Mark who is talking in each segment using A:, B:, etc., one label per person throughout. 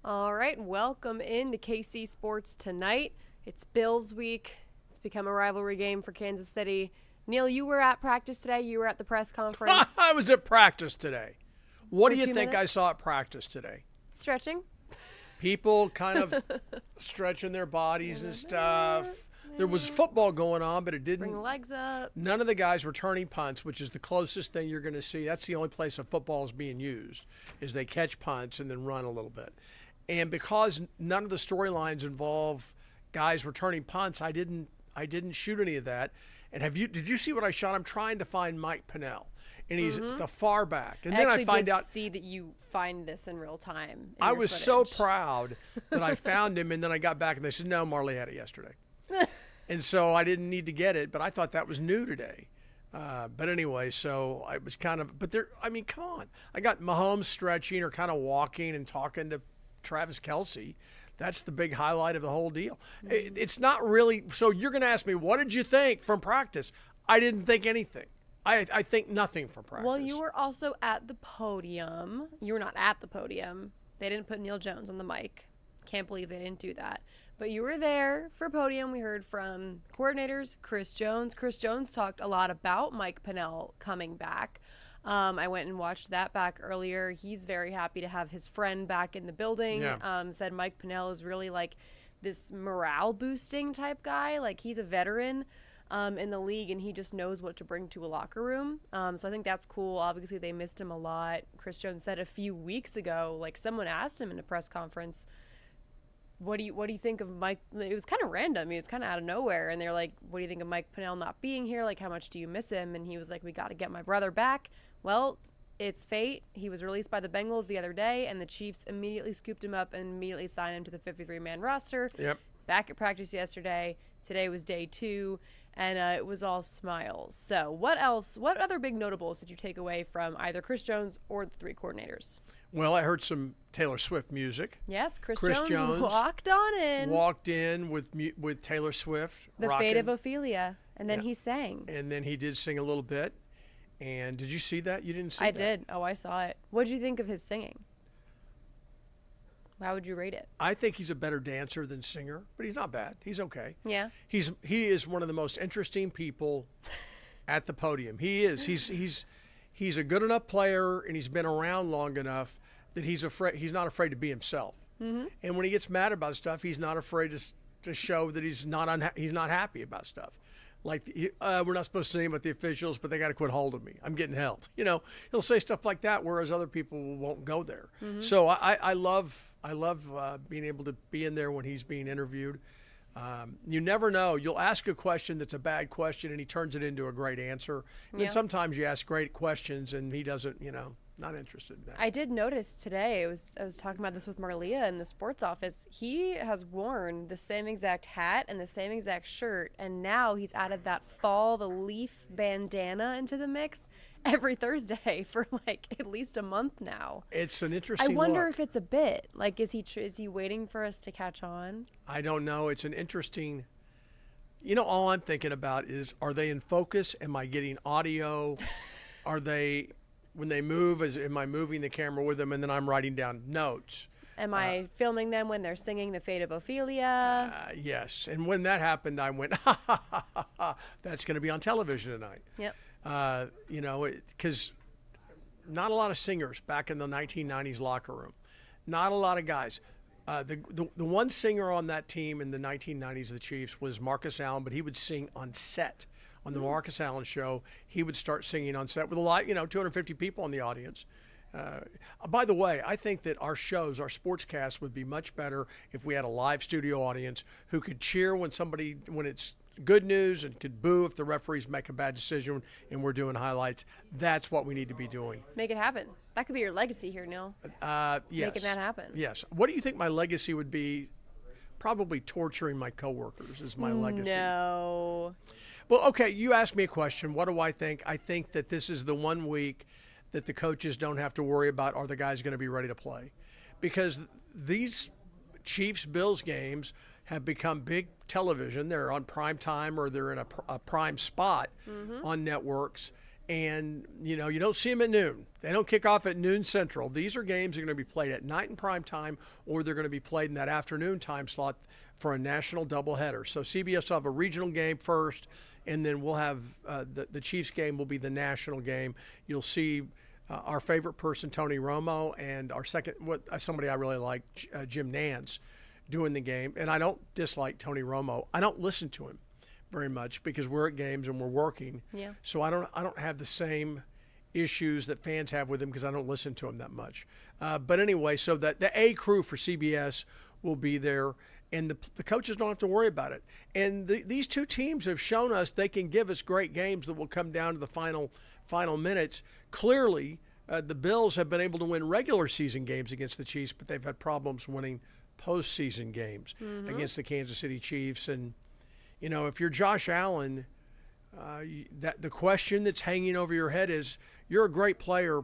A: All right, welcome into KC Sports Tonight. It's Bills week. It's become a rivalry game for Kansas City. Neil, you were at practice today. You were at the press conference.
B: I was at practice today. What do you think I
A: minutes?
B: saw at practice today?
A: Stretching.
B: People kind of stretching their bodies and stuff. There was football going on, but it
A: Bring
B: didn't.
A: the legs up.
B: None of the guys were turning punts, which is the closest thing you're going to see. That's the only place a football is being used, is they catch punts and then run a little bit. And because none of the storylines involve guys returning punts, I didn't shoot any of that. And did you see what I shot? I'm trying to find Mike Pennell, and he's the far back. And then I find out.
A: See that you find this in real time.
B: I was so proud that I found him, and then I got back and they said, no, Marley had it yesterday. And so I didn't need to get it, but I thought that was new today. But anyway, so I was kind of, come on. I got Mahomes stretching or kind of walking and talking to Travis Kelce. That's the big highlight of the whole deal. It's not really, so you're going to ask me, what did you think from practice? I didn't think anything. I think nothing from practice.
A: Well, you were also at the podium. You were not at the podium. They didn't put Neil Jones on the mic. Can't believe they didn't do that. But you were there for podium. We heard from coordinators, Chris Jones. Chris Jones talked a lot about Mike Pennell coming back. I went and watched that back earlier. He's very happy to have his friend back in the building.
B: Yeah.
A: Said Mike Pennell is really like this morale boosting type guy. Like he's a veteran in the league, and he just knows what to bring to a locker room. So I think that's cool. Obviously, they missed him a lot. Chris Jones said a few weeks ago, like someone asked him in a press conference, what do you think of Mike? It was kind of random. He was kind of out of nowhere. And they're like, what do you think of Mike Pennell not being here? Like, how much do you miss him? And he was like, we got to get my brother back. Well, it's fate. He was released by the Bengals the other day, and the Chiefs immediately scooped him up and immediately signed him to the 53-man roster.
B: Yep.
A: Back at practice yesterday. Today was day 2, and it was all smiles. So what else? What other big notables did you take away from either Chris Jones or the 3 coordinators?
B: Well, I heard some Taylor Swift music.
A: Yes, Chris Jones walked in
B: with Taylor Swift.
A: The
B: rocking.
A: Fate of Ophelia, and then he sang.
B: And then he did sing a little bit. And did you see that? You didn't see
A: I
B: that?
A: did. Oh, I saw it. What did you think of his singing? How would you rate it?
B: I think he's a better dancer than singer, but he's not bad. He's okay.
A: Yeah.
B: He is one of the most interesting people at the podium. He is. He's a good enough player, and he's been around long enough that he's not afraid to be himself. Mm-hmm. And when he gets mad about stuff, he's not afraid to show that he's not happy about stuff. Like, we're not supposed to name with the officials, but they got to quit holding me. I'm getting held. He'll say stuff like that, whereas other people won't go there. Mm-hmm. So I love being able to be in there when he's being interviewed. You never know. You'll ask a question that's a bad question, and he turns it into a great answer. And then sometimes you ask great questions, and he doesn't, not interested in that.
A: I did notice today, I was talking about this with Marlia in the sports office. He has worn the same exact hat and the same exact shirt, and now he's added that the leaf bandana into the mix every Thursday for like at least a month now.
B: It's an interesting
A: I wonder
B: look.
A: if it's a bit. Like, is he waiting for us to catch on?
B: I don't know. It's an interesting. All I'm thinking about is, are they in focus? Am I getting audio? Are they, when they move, am I moving the camera with them, and then I'm writing down notes?
A: Am I filming them when they're singing The Fate of Ophelia?
B: Yes. And when that happened, I went, that's going to be on television tonight.
A: Yep.
B: Because not a lot of singers back in the 1990s locker room. Not a lot of guys. The one singer on that team in the 1990s, the Chiefs, was Marcus Allen, but he would sing on set. On the Marcus Allen show, he would start singing on set with a lot, 250 people in the audience. By the way, I think that our sportscasts would be much better if we had a live studio audience who could cheer when it's good news, and could boo if the referees make a bad decision and we're doing highlights. That's what we need to be doing.
A: Make it happen. That could be your legacy here, Neil.
B: Yes.
A: Making that happen.
B: Yes. What do you think my legacy would be? Probably torturing my coworkers is my legacy.
A: No.
B: Well, okay, you asked me a question. What do I think? I think that this is the one week that the coaches don't have to worry about, are the guys going to be ready to play? Because these Chiefs-Bills games have become big television. They're on prime time, or they're in a prime spot on networks. And, you don't see them at noon. They don't kick off at noon Central. These are games that are going to be played at night in prime time, or they're going to be played in that afternoon time slot for a national doubleheader. So CBS will have a regional game first, and then we'll have the Chiefs game will be the national game. You'll see our favorite person, Tony Romo, and our second, somebody I really like, Jim Nance, doing the game. And I don't dislike Tony Romo. I don't listen to him very much because we're at games and we're working.
A: Yeah.
B: So I don't have the same issues that fans have with him because I don't listen to him that much. But anyway, so that the A crew for CBS will be there, and the coaches don't have to worry about it. And these two teams have shown us they can give us great games that will come down to the final minutes. Clearly, the Bills have been able to win regular season games against the Chiefs, but they've had problems winning postseason games against the Kansas City Chiefs. And if you're Josh Allen, the question that's hanging over your head is, you're a great player,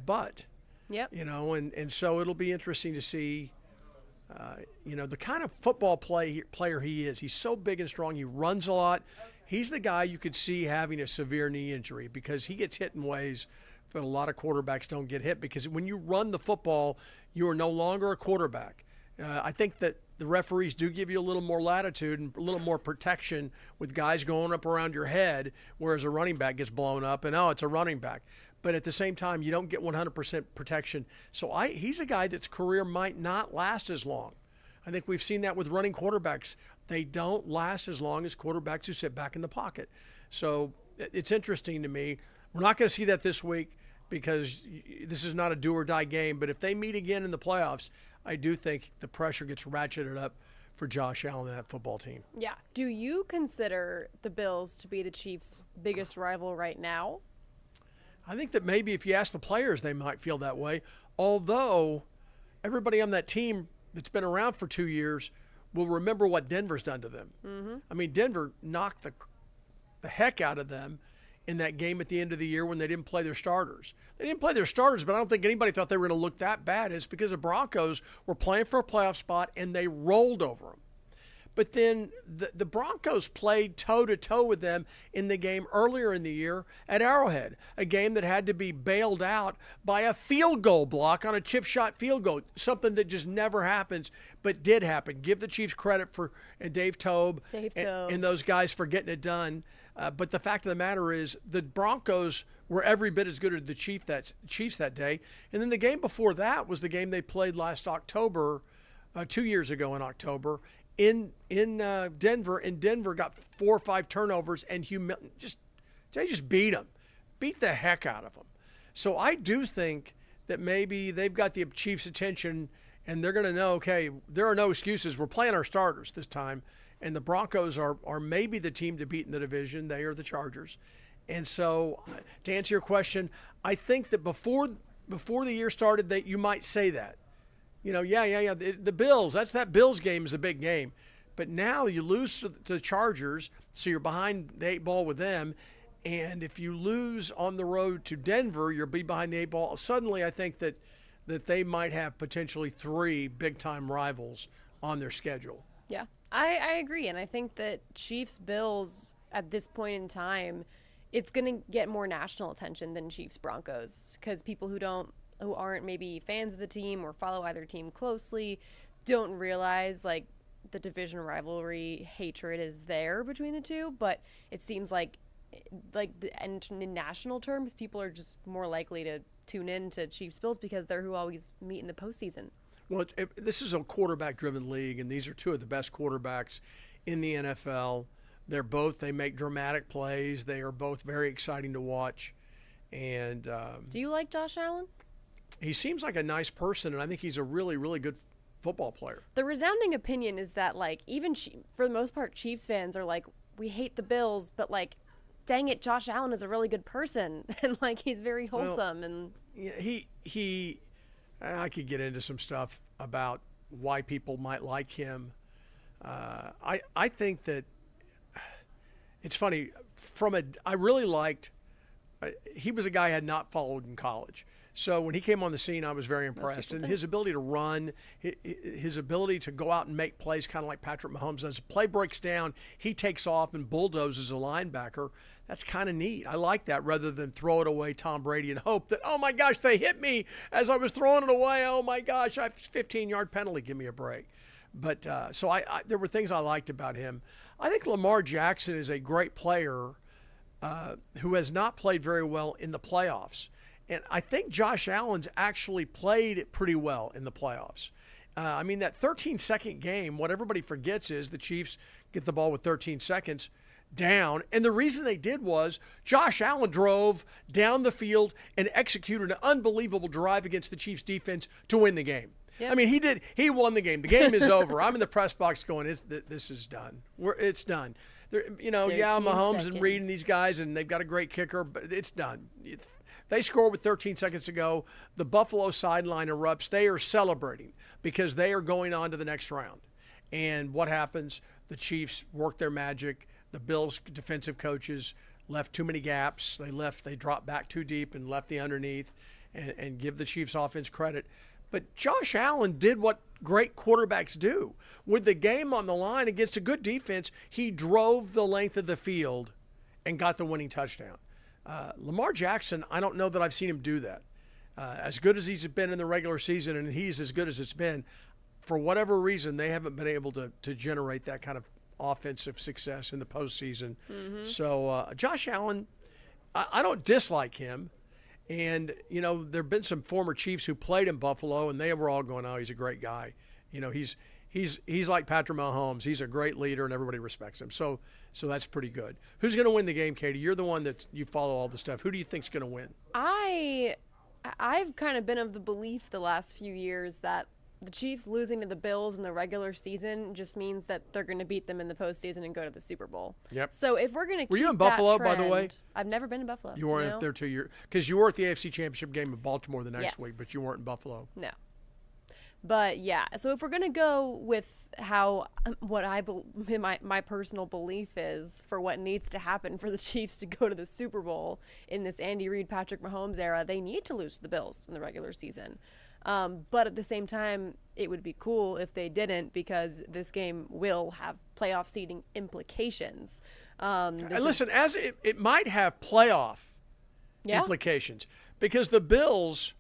B: but,
A: yep.
B: And so it'll be interesting to see, the kind of football player he is. He's so big and strong. He runs a lot. He's the guy you could see having a severe knee injury because he gets hit in ways that a lot of quarterbacks don't get hit, because when you run the football, you are no longer a quarterback. I think that the referees do give you a little more latitude and a little more protection with guys going up around your head, whereas a running back gets blown up and, it's a running back. But at the same time, you don't get 100% protection. So he's a guy that's career might not last as long. I think we've seen that with running quarterbacks. They don't last as long as quarterbacks who sit back in the pocket. So it's interesting to me. We're not going to see that this week because this is not a do-or-die game. But if they meet again in the playoffs, I do think the pressure gets ratcheted up for Josh Allen and that football team.
A: Yeah. Do you consider the Bills to be the Chiefs' biggest rival right now?
B: I think that maybe if you ask the players, they might feel that way. Although everybody on that team that's been around for 2 years will remember what Denver's done to them. Mm-hmm. I mean, Denver knocked the heck out of them in that game at the end of the year when they didn't play their starters. They didn't play their starters, but I don't think anybody thought they were going to look that bad. It's because the Broncos were playing for a playoff spot and they rolled over them. But then the Broncos played toe-to-toe with them in the game earlier in the year at Arrowhead, a game that had to be bailed out by a field goal block on a chip shot field goal, something that just never happens, but did happen. Give the Chiefs credit for Dave Tobe and those guys for getting it done. But the fact of the matter is the Broncos were every bit as good as the Chiefs that day. And then the game before that was the game they played last October, 2 years ago in October, in Denver, and Denver got 4 or 5 turnovers and they just beat the heck out of them. So I do think that maybe they've got the Chiefs' attention and they're going to know, okay, there are no excuses. We're playing our starters this time, and the Broncos are maybe the team to beat in the division. They are the Chargers. And so to answer your question, I think that before the year started, that you might say that. The Bills, that Bills game is a big game. But now you lose to the Chargers, so you're behind the 8 ball with them. And if you lose on the road to Denver, you'll be behind the 8 ball. Suddenly, I think that they might have potentially 3 big-time rivals on their schedule.
A: Yeah, I agree. And I think that Chiefs-Bills, at this point in time, it's going to get more national attention than Chiefs-Broncos, because people who aren't maybe fans of the team or follow either team closely don't realize the division rivalry hatred is there between the two. But it seems like in national terms, people are just more likely to tune in to Chiefs Bills because they're who always meet in the postseason.
B: Well, this is a quarterback-driven league, and these are 2 of the best quarterbacks in the NFL. They make dramatic plays. They are both very exciting to watch. And
A: do you like Josh Allen?
B: He seems like a nice person, and I think he's a really, really good football player.
A: The resounding opinion is that, even for the most part, Chiefs fans are we hate the Bills, but, dang it, Josh Allen is a really good person, and, he's very wholesome. And
B: yeah, I could get into some stuff about why people might like him. I think that it's funny. I really liked. He was a guy I had not followed in college. So when he came on the scene, I was very impressed. And his ability to run, his ability to go out and make plays kind of like Patrick Mahomes does. Play breaks down, he takes off and bulldozes a linebacker. That's kind of neat. I like that rather than throw it away Tom Brady and hope that, oh, my gosh, they hit me as I was throwing it away. Oh, my gosh, I have a 15-yard penalty. Give me a break. But so there were things I liked about him. I think Lamar Jackson is a great player who has not played very well in the playoffs. And I think Josh Allen's actually played pretty well in the playoffs. I mean, that 13-second game, what everybody forgets is the Chiefs get the ball with 13 seconds down. And the reason they did was Josh Allen drove down the field and executed an unbelievable drive against the Chiefs defense to win the game. Yep. I mean, he did. He won the game. The game is over. I'm in the press box going, this is done. It's done. Mahomes and Reed and these guys, and they've got a great kicker, but it's done. They score with 13 seconds to go. The Buffalo sideline erupts. They are celebrating because they are going on to the next round. And what happens? The Chiefs work their magic. The Bills' defensive coaches left too many gaps. They dropped back too deep and left the underneath and give the Chiefs offense credit. But Josh Allen did what great quarterbacks do. With the game on the line against a good defense, he drove the length of the field and got the winning touchdown. Lamar Jackson, I don't know that I've seen him do that. As good as he's been in the regular season, and he's as good as it's been, for whatever reason, they haven't been able to generate that kind of offensive success in the postseason. Mm-hmm. So Josh Allen, I don't dislike him. And, there have been some former Chiefs who played in Buffalo, and they were all going, oh, he's a great guy. He's like Patrick Mahomes. He's a great leader, and everybody respects him. So that's pretty good. Who's going to win the game, Katie? You're the one that you follow all the stuff. Who do you think's going to win?
A: I've kind of been of the belief the last few years that the Chiefs losing to the Bills in the regular season just means that they're going to beat them in the postseason and go to the Super Bowl.
B: Yep.
A: So if we're going to keep
B: Were you in Buffalo,
A: that trend,
B: by the way?
A: I've never been to Buffalo.
B: You weren't there 2 years. Because you were at the AFC Championship game in Baltimore the next week, but you weren't in Buffalo.
A: No. But, yeah, so if we're going to go with how my personal belief is for what needs to happen for the Chiefs to go to the Super Bowl in this Andy Reid, Patrick Mahomes era, they need to lose to the Bills in the regular season. But at the same time, it would be cool if they didn't, because this game will have playoff seeding implications.
B: Listen, as it might have playoff implications, because the Bills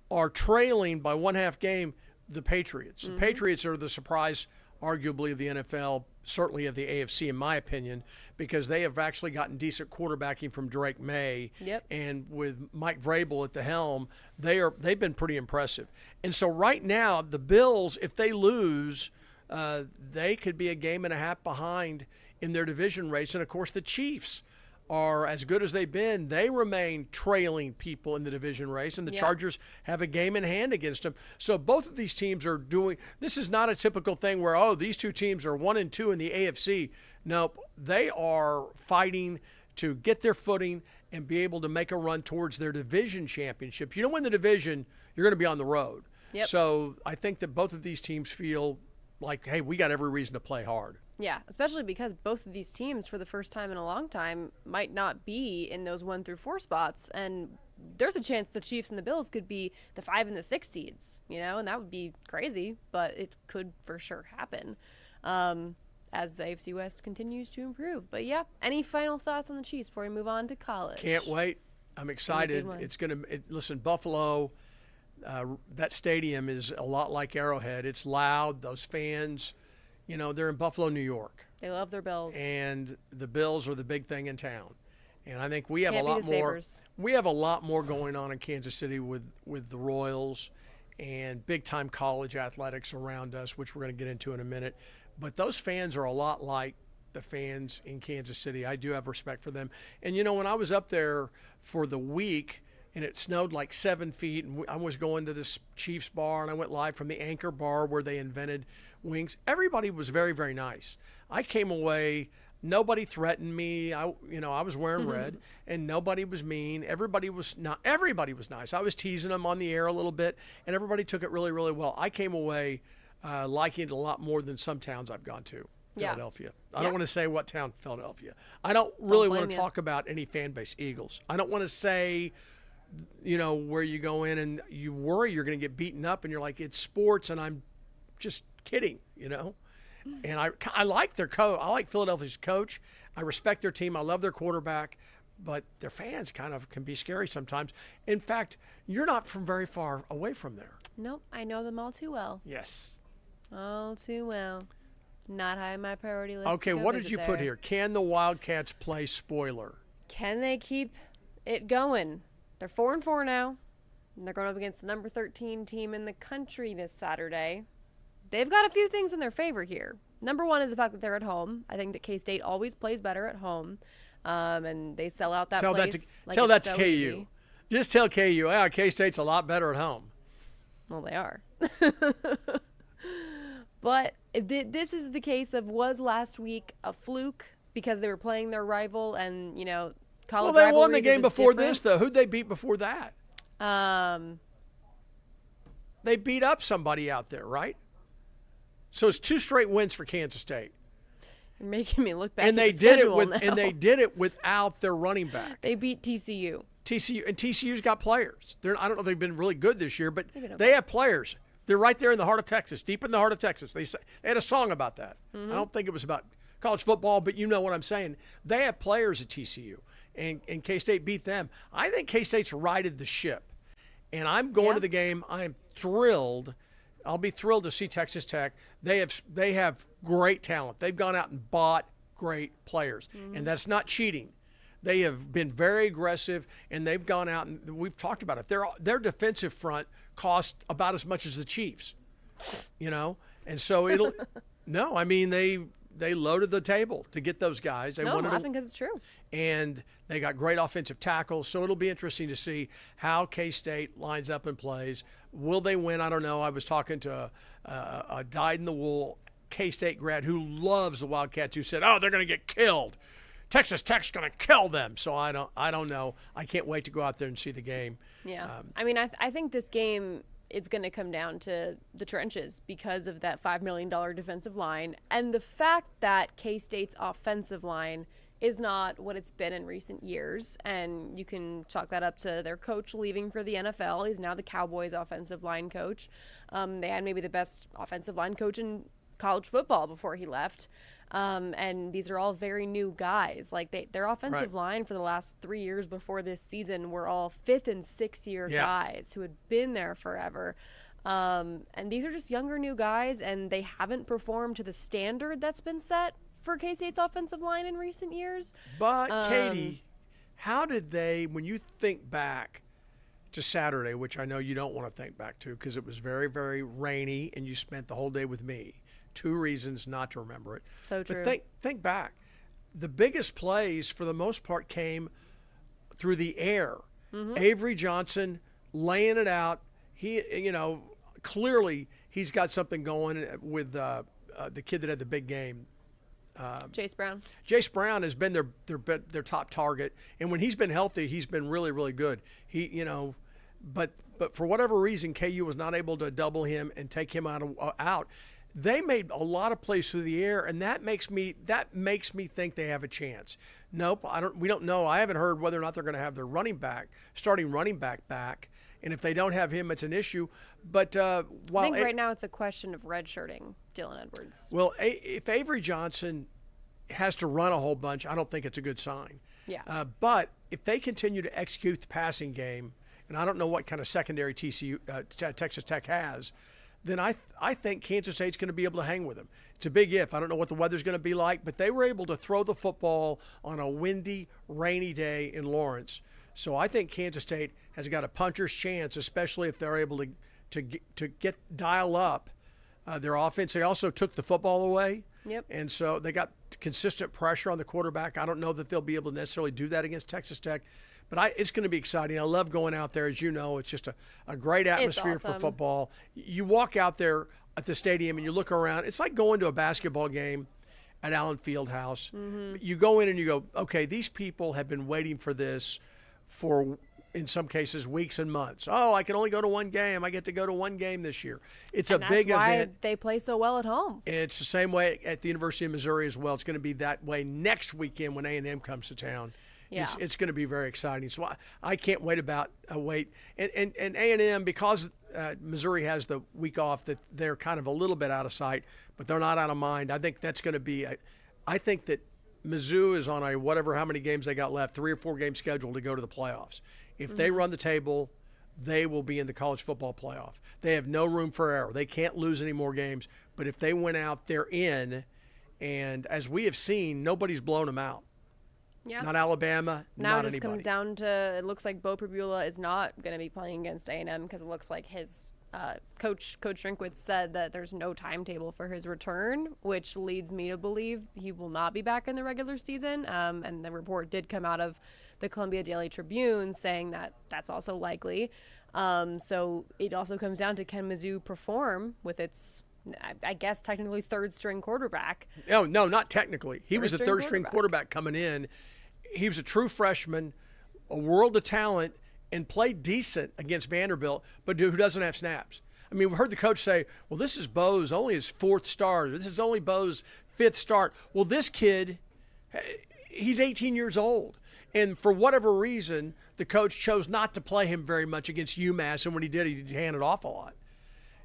B: are trailing by 1/2 game the Patriots. Mm-hmm. The Patriots are the surprise, arguably, of the NFL, certainly of the AFC, in my opinion, because they have actually gotten decent quarterbacking from Drake May.
A: Yep.
B: And with Mike Vrabel at the helm, they've been pretty impressive. And so right now, the Bills, if they lose, they could be a game and a half behind in their division race. And, of course, the Chiefs are as good as they've been. They remain trailing people in the division race, and the Chargers have a game in hand against them. So both of these teams are doing – this is not a typical thing where, these two teams are 1 and 2 in the AFC. Nope, they are fighting to get their footing and be able to make a run towards their division championship. You don't win the division, you're going to be on the road.
A: Yep.
B: So I think that both of these teams feel like, hey, we got every reason to play hard.
A: Yeah, especially because both of these teams, for the first time in a long time, might not be in those 1 through 4 spots, and there's a chance the Chiefs and the Bills could be the 5 and the 6 seeds, and that would be crazy, but it could for sure happen as the AFC West continues to improve. But yeah, any final thoughts on the Chiefs before we move on to college?
B: Can't wait. I'm excited. It's going to listen, Buffalo. That stadium is a lot like Arrowhead. It's loud. Those fans. They're in Buffalo, New York.
A: They love their Bills.
B: And the Bills are the big thing in town. And I think we have a lot more.
A: Sabres.
B: We have a lot more going on in Kansas City with the Royals and big-time college athletics around us, which we're going to get into in a minute. But those fans are a lot like the fans in Kansas City. I do have respect for them. And, when I was up there for the week and it snowed like 7 feet, and I was going to this Chiefs bar, and I went live from the Anchor Bar where they invented wings. Everybody was very, very nice. I came away, nobody threatened me. I was wearing red, and nobody was mean. Everybody was nice. I was teasing them on the air a little bit, and everybody took it really, really well. I came away liking it a lot more than some towns I've gone to. Philadelphia. I don't want to say what town, Philadelphia. I don't really want to talk about any fan base. Eagles. I don't want to say where you go in and you worry you're going to get beaten up, and you're like, it's sports, and I'm just kidding, And I like their coach. I like Philadelphia's coach. I respect their team. I love their quarterback, but their fans kind of can be scary sometimes. In fact, you're not from very far away from there.
A: Nope, I know them all too well.
B: Yes.
A: All too well. Not high on my priority list.
B: Okay, what did you put here? Can the Wildcats play spoiler?
A: Can they keep it going? They're 4-4 now, and they're going up against the number 13 team in the country this Saturday. They've got a few things in their favor here. Number one is the fact that they're at home. I think that K-State always plays better at home, and they sell out that place.
B: Tell that to KU.
A: Easy.
B: Just tell KU, K-State's a lot better at home.
A: Well, they are. But this is the case of, was last week a fluke because they were playing their rival and, college rivalries.
B: Well, they won the game before
A: different.
B: this, though. Who'd they beat before that? They beat up somebody out there, right? So it's 2 straight wins for Kansas State.
A: You're making me look back
B: And
A: at
B: they
A: the
B: did it
A: schedule
B: with
A: now.
B: and they did it without their running back.
A: They beat TCU.
B: TCU's got players. I don't know if they've been really good this year, but
A: okay.
B: they have players. They're right there in the heart of Texas, deep in the heart of Texas. They had a song about that. I don't think it was about college football, but you know what I'm saying. They have players at TCU, and K-State beat them. I think K-State's righted the ship, and I'm going to the game. I am thrilled. I'll be thrilled to see Texas Tech. They have great talent. They've gone out and bought great players, and that's not cheating. They have been very aggressive, and they've gone out, and we've talked about it. Their defensive front cost about as much as the Chiefs, and so it'll – no, I mean, they loaded the table to get those guys.
A: I'm laughing because it's true.
B: And they got great offensive tackles, so it'll be interesting to see how K-State lines up and plays. Will they win? I don't know. I was talking to a dyed-in-the-wool K-State grad who loves the Wildcats, who said, they're going to get killed. Texas Tech's going to kill them. So I don't know. I can't wait to go out there and see the game.
A: Yeah. I think this game, it's going to come down to the trenches because of that $5 million defensive line and the fact that K-State's offensive line is not what it's been in recent years. And you can chalk that up to their coach leaving for the NFL. He's now the Cowboys offensive line coach. They had maybe the best offensive line coach in college football before he left. And these are all very new guys. Like their offensive line for the last 3 years before this season were all 5th and 6th year guys who had been there forever. And these are just younger new guys, and they haven't performed to the standard that's been set for K-State's offensive line in recent years.
B: But Katie, how did they, when you think back to Saturday, which I know you don't want to think back to because it was very, very rainy and you spent the whole day with me. 2 reasons not to remember it.
A: So true.
B: But think back. The biggest plays, for the most part, came through the air. Avery Johnson laying it out. He, clearly he's got something going with the kid that had the big game.
A: Jace Brown.
B: Jace Brown has been their top target, and when he's been healthy, he's been really, really good. But for whatever reason, KU was not able to double him and take him out. They made a lot of plays through the air, and that makes me think they have a chance. Nope, we don't know. I haven't heard whether or not they're going to have their starting running back back, and if they don't have him, it's an issue. But
A: I think right now it's a question of redshirting Dylan Edwards.
B: Well, if Avery Johnson has to run a whole bunch, I don't think it's a good sign.
A: Yeah.
B: But if they continue to execute the passing game, and I don't know what kind of secondary Texas Tech has, then I think Kansas State's going to be able to hang with them. It's a big if. I don't know what the weather's going to be like, but they were able to throw the football on a windy, rainy day in Lawrence. So I think Kansas State has got a puncher's chance, especially if they're able to dial up their offense. They also took the football away.
A: Yep.
B: And so they got consistent pressure on the quarterback. I don't know that they'll be able to necessarily do that against Texas Tech. But it's going to be exciting. I love going out there. As you know, it's just a great atmosphere for football. You walk out there at the stadium and you look around. It's like going to a basketball game at Allen Fieldhouse. You go in and you go, okay, these people have been waiting for this for, in some cases, weeks and months. Oh, I can only go to one game. I get to go to one game this year. It's a big event.
A: That's why they play so well at home.
B: It's the same way at the University of Missouri as well. It's going to be that way next weekend when A&M comes to town.
A: Yeah.
B: It's going to be very exciting. So I can't wait And A&M, because Missouri has the week off, that they're kind of a little bit out of sight, but they're not out of mind. I think that's going to be I think that Mizzou is on how many games they got left, 3 or 4 game schedule to go to the playoffs. If they run the table, they will be in the college football playoff. They have no room for error. They can't lose any more games. But if they went out, they're in. And as we have seen, nobody's blown them out.
A: Yeah.
B: Not Alabama,
A: Now
B: not
A: it just
B: anybody.
A: comes down to, it looks like Bo Prabula is not going to be playing against A&M because it looks like his Coach Drinkwitz said that there's no timetable for his return, which leads me to believe he will not be back in the regular season. And the report did come out of the Columbia Daily Tribune saying that that's also likely. So it also comes down to, can Mizzou perform with its, I guess, technically third-string quarterback?
B: No, not technically. He was a
A: Third-string
B: third-string quarterback coming in. He was a true freshman, a world of talent, and played decent against Vanderbilt, but who doesn't have snaps. I mean, we heard the coach say, well, this is Bo's only his 4th start. This is only Bo's 5th start. Well, this kid, he's 18 years old. And for whatever reason, the coach chose not to play him very much against UMass, and when he did, he handed off a lot.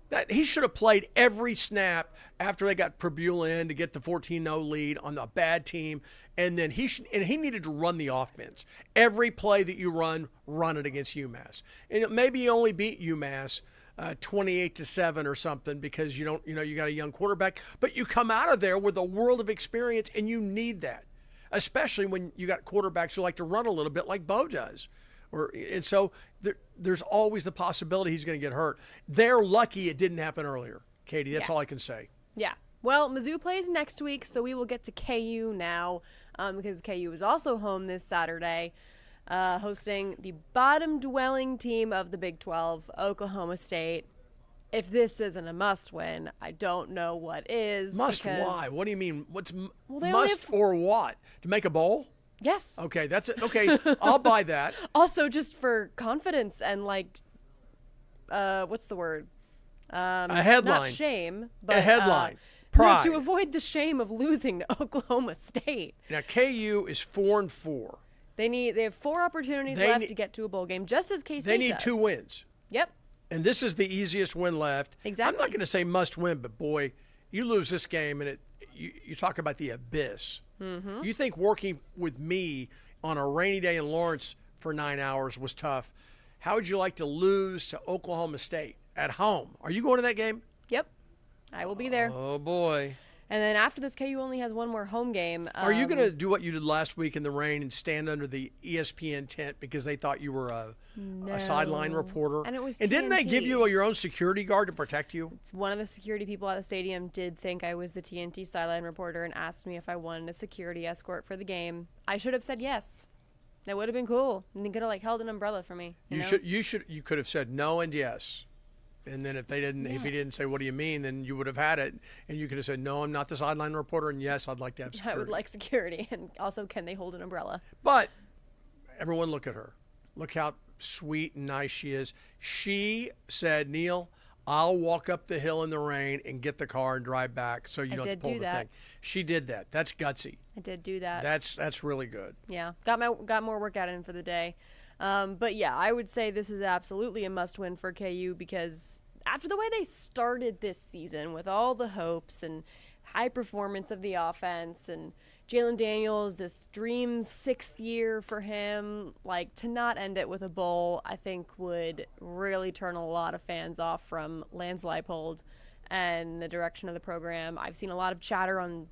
B: That he should have played every snap after they got Prabula in to get the 14-0 lead on a bad team, and then he needed to run the offense. Every play that you run it against UMass. And maybe you only beat UMass 28-7 or something because you got a young quarterback, but you come out of there with a world of experience, and you need that, especially when you got quarterbacks who like to run a little bit like Bo does. And so there's always the possibility he's going to get hurt. They're lucky it didn't happen earlier, Katie. That's all I can say.
A: Yeah. Well, Mizzou plays next week, so we will get to KU now because KU is also home this Saturday, hosting the bottom-dwelling team of the Big 12, Oklahoma State. If this isn't a must-win, I don't know what is.
B: Why? What do you mean? What's
A: have...
B: or what? To make a bowl?
A: Yes.
B: Okay, that's it. Okay, I'll buy that.
A: Also, just for confidence and what's the word?
B: A headline.
A: Not shame, but
B: a headline. Pride.
A: To avoid the shame of losing to Oklahoma State.
B: Now KU is 4-4.
A: They have 4 opportunities left to get to a bowl game, just as K-State
B: They need
A: does.
B: 2 wins.
A: Yep.
B: And this is the easiest win left.
A: Exactly.
B: I'm not going to say must win, but boy, you lose this game and you talk about the abyss. Mm-hmm. You think working with me on a rainy day in Lawrence for 9 hours was tough. How would you like to lose to Oklahoma State at home? Are you going to that game?
A: Yep. I will be there.
B: Oh, boy.
A: And then after this, KU only has one more home game.
B: Are you going to do what you did last week in the rain and stand under the ESPN tent because they thought you were a sideline reporter?
A: And it was
B: And didn't they
A: TNT.
B: give you your own security guard to protect you?
A: One of the security people at the stadium did think I was the TNT sideline reporter and asked me if I wanted a security escort for the game. I should have said yes. That would have been cool. And they could have held an umbrella for me. You
B: could have said no and yes. And then if he didn't say, what do you mean, then you would have had it. And you could have said, no, I'm not the sideline reporter. And yes, I'd like to have security.
A: I would like security. And also, can they hold an umbrella?
B: But everyone look at her. Look how sweet and nice she is. She said, Neil, I'll walk up the hill in the rain and get the car and drive back so you don't have to pull the thing. She did that. That's gutsy.
A: I did do that.
B: That's really good.
A: Yeah. Got more workout in for the day. But yeah, I would say this is absolutely a must-win for KU because after the way they started this season with all the hopes and high performance of the offense and Jalen Daniels, this dream 6th year for him, to not end it with a bowl, I think would really turn a lot of fans off from Lance Leipold and the direction of the program. I've seen a lot of chatter on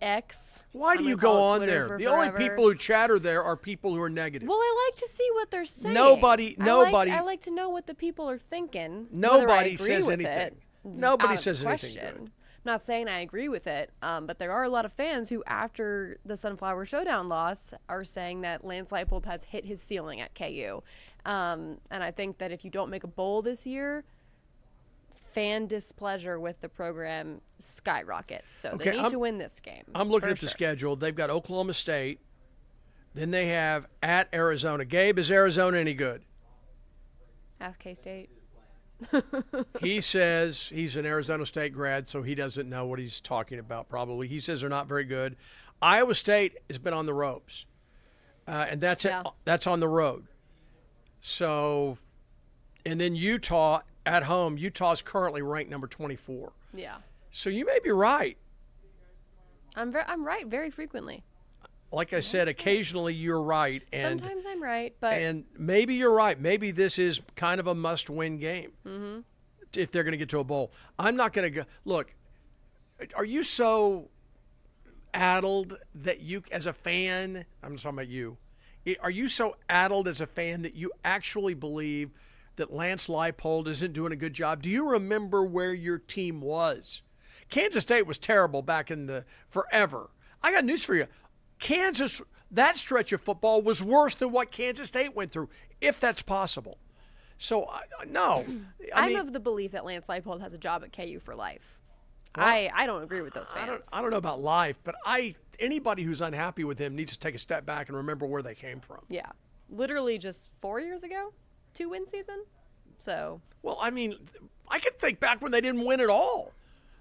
A: X.
B: Why do you go on there? The only people who chatter there are people who are negative.
A: Well, I like to see what they're saying.
B: Nobody.
A: I like to know what the people are thinking.
B: Nobody says anything. Nobody says anything good.
A: I'm not saying I agree with it, but there are a lot of fans who, after the Sunflower Showdown loss, are saying that Lance Leipold has hit his ceiling at KU. And I think that if you don't make a bowl this year, fan displeasure with the program skyrockets. So they need to win this game.
B: I'm looking at the schedule. They've got Oklahoma State. Then they have at Arizona. Gabe, is Arizona any good?
A: Ask K-State.
B: He says he's an Arizona State grad, so he doesn't know what he's talking about probably. He says they're not very good. Iowa State has been on the ropes. and that's
A: Yeah.
B: it. That's on the road. So, and then Utah at home. Utah's currently ranked number 24.
A: Yeah.
B: So you may be right.
A: I'm right very frequently.
B: Like I said, occasionally you're right, and
A: Sometimes I'm right, but
B: maybe you're right. Maybe this is kind of a must-win game if they're going to get to a bowl. I'm not going to go. Look, are you so addled that you, as a fan, I'm talking about you, are you so addled as a fan that you actually believe that Lance Leipold isn't doing a good job? Do you remember where your team was? Kansas State was terrible back in the forever. I got news for you. Kansas, that stretch of football was worse than what Kansas State went through, if that's possible. So, no.
A: I'm of the belief that Lance Leipold has a job at KU for life. Well, I don't agree with those fans.
B: I don't know about life, but anybody who's unhappy with him needs to take a step back and remember where they came from.
A: Yeah. Literally just 4 years ago, 2-win season. So.
B: Well, I mean, I could think back when they didn't win at all.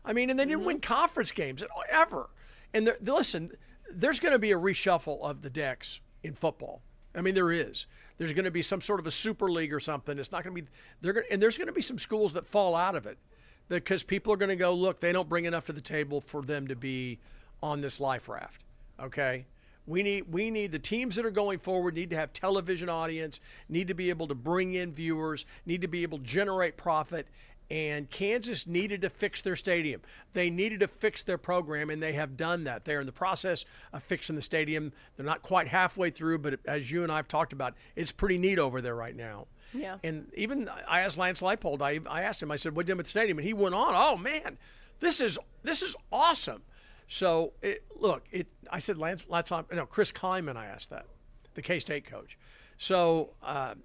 B: I mean, and they didn't win conference games ever. And listen, there's going to be a reshuffle of the decks in football. I mean, there is. There's going to be some sort of a super league or something. It's not going to be. And there's going to be some schools that fall out of it because people are going to go, look, they don't bring enough to the table for them to be on this life raft. Okay. We need the teams that are going forward need to have television audience, need to be able to bring in viewers, need to be able to generate profit. And Kansas needed to fix their stadium. They needed to fix their program, and they have done that. They're in the process of fixing the stadium. They're not quite halfway through, but as you and I have talked about, it's pretty neat over there right now.
A: Yeah.
B: And even I asked Lance Leipold, I asked him, I said, what did you do with the stadium? And he went on, oh, man, this is awesome. So, I said, Chris Kleiman, I asked that, the K-State coach. So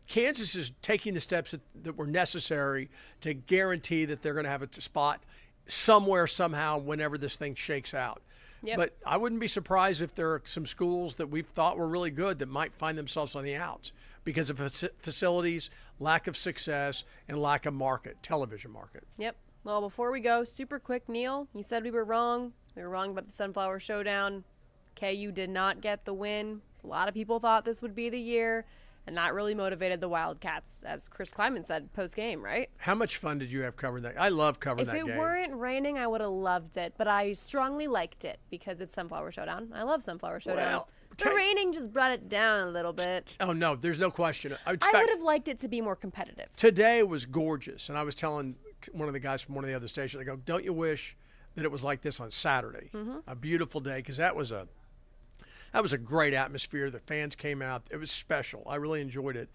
B: Kansas is taking the steps that were necessary to guarantee that they're going to have a spot somewhere, somehow, whenever this thing shakes out.
A: Yep.
B: But I wouldn't be surprised if there are some schools that we've thought were really good that might find themselves on the outs because of facilities, lack of success, and lack of television market.
A: Yep. Well, before we go, super quick, Neil, you said we were wrong. We were wrong about the Sunflower Showdown. KU did not get the win. A lot of people thought this would be the year. And that really motivated the Wildcats, as Chris Kleiman said post-game, right?
B: How much fun did you have covering that? I love covering that game.
A: If it weren't raining, I would have loved it. But I strongly liked it because it's Sunflower Showdown. I love Sunflower Showdown.
B: Well,
A: the raining just brought it down a little bit.
B: Oh, no, there's no question.
A: I would have liked it to be more competitive.
B: Today was gorgeous. And I was telling one of the guys from one of the other stations, I go, don't you wish that it was like this on Saturday? A beautiful day, because that was a great atmosphere. The fans came out. It was special. I really enjoyed it.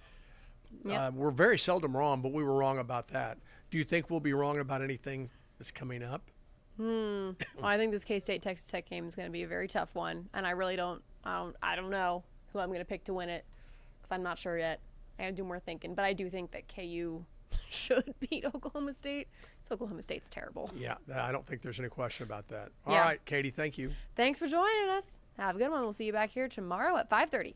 A: Yep.
B: We're very seldom wrong, but we were wrong about that. Do you think we'll be wrong about anything that's coming up?
A: Well, I think this K-State Texas Tech game is going to be a very tough one, and I really don't know who I'm going to pick to win it because I'm not sure yet. I got to do more thinking, but I do think that KU should beat Oklahoma State. Oklahoma State's terrible.
B: Yeah, I don't think there's any question about that. All right, Katie, thank you.
A: Thanks for joining us. Have a good one. We'll see you back here tomorrow at 5:30.